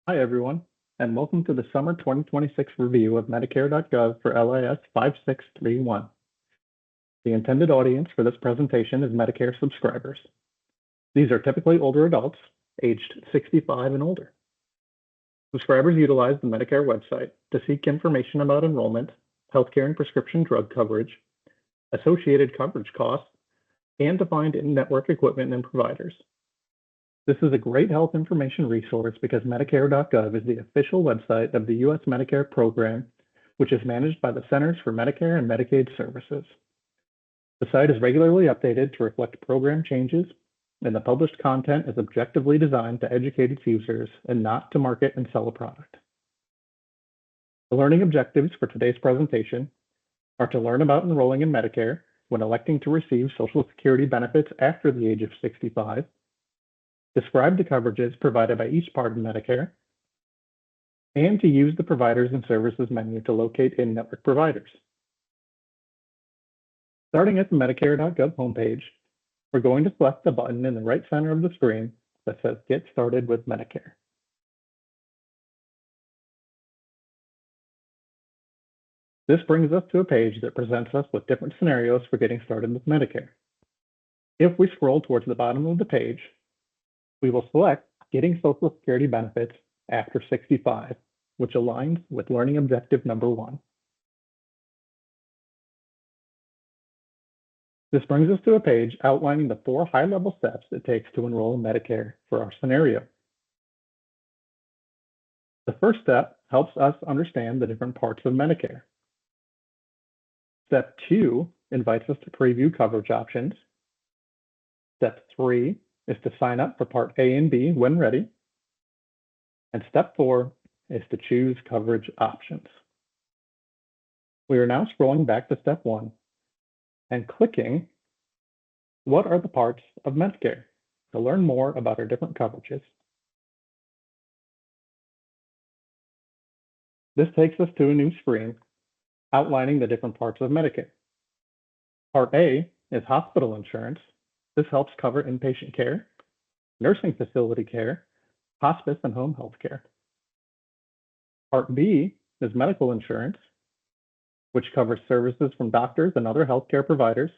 Hi, everyone, and welcome to the summer 2026 review of Medicare.gov for LIS 5631. The intended audience for this presentation is Medicare subscribers. These are typically older adults, aged 65 and older. Subscribers utilize the Medicare website to seek information about enrollment, healthcare and prescription drug coverage, associated coverage costs, and to find in-network equipment and providers. This is a great health information resource because Medicare.gov is the official website of the U.S. Medicare program, which is managed by the Centers for Medicare and Medicaid Services. The site is regularly updated to reflect program changes, and the published content is objectively designed to educate its users and not to market and sell a product. The learning objectives for today's presentation are to learn about enrolling in Medicare when electing to receive Social Security benefits after the age of 65, describe the coverages provided by each part of Medicare, and to use the Providers and Services menu to locate in-network providers. Starting at the Medicare.gov homepage, we're going to select the button in the right center of the screen that says Get Started with Medicare. This brings us to a page that presents us with different scenarios for getting started with Medicare. If we scroll towards the bottom of the page, we will select Getting Social Security Benefits after 65, which aligns with learning objective number 1. This brings us to a page outlining the 4 high-level steps it takes to enroll in Medicare for our scenario. The first step helps us understand the different parts of Medicare. Step 2 invites us to preview coverage options. Step 3 is to sign up for Part A and B when ready. And step 4 is to choose coverage options. We are now scrolling back to step 1 and clicking What are the parts of Medicare to learn more about our different coverages. This takes us to a new screen outlining the different parts of Medicare. Part A is hospital insurance. This helps cover inpatient care, nursing facility care, hospice, and home health care. Part B is medical insurance, which covers services from doctors and other healthcare providers,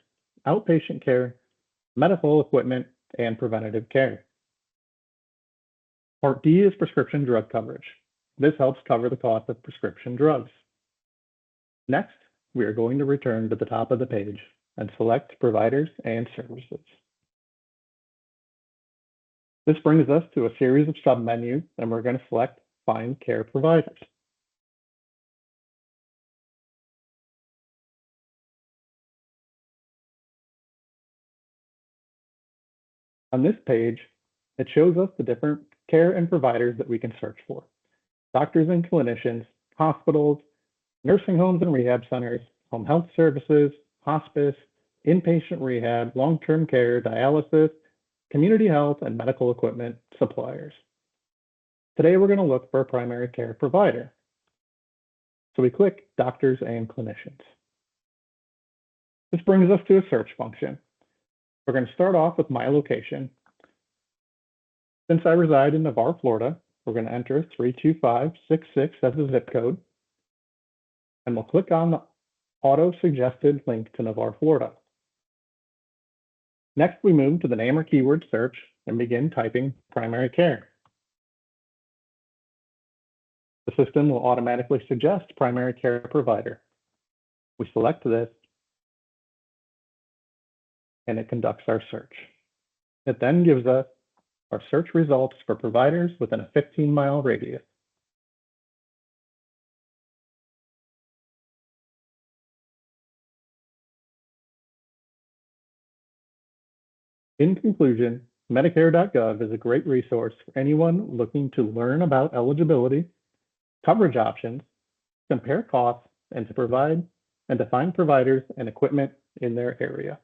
outpatient care, medical equipment, and preventative care. Part D is prescription drug coverage. This helps cover the cost of prescription drugs. Next, we are going to return to the top of the page and select Providers and Services. This brings us to a series of sub-menus, and we're going to select Find Care Providers. On this page, it shows us the different care and providers that we can search for. Doctors and clinicians, hospitals, nursing homes and rehab centers, home health services, hospice, inpatient rehab, long-term care, dialysis, community health, and medical equipment suppliers. Today, we're going to look for a primary care provider. So we click Doctors and Clinicians. This brings us to a search function. We're going to start off with my location. Since I reside in Navarre, Florida, we're going to enter 32566 as the zip code, and we'll click on the auto-suggested link to Navarre, Florida. Next, we move to the name or keyword search and begin typing primary care. The system will automatically suggest primary care provider. We select this, and it conducts our search. It then gives us our search results for providers within a 15-mile radius. In conclusion, Medicare.gov is a great resource for anyone looking to learn about eligibility, coverage options, compare costs, and to find providers and equipment in their area.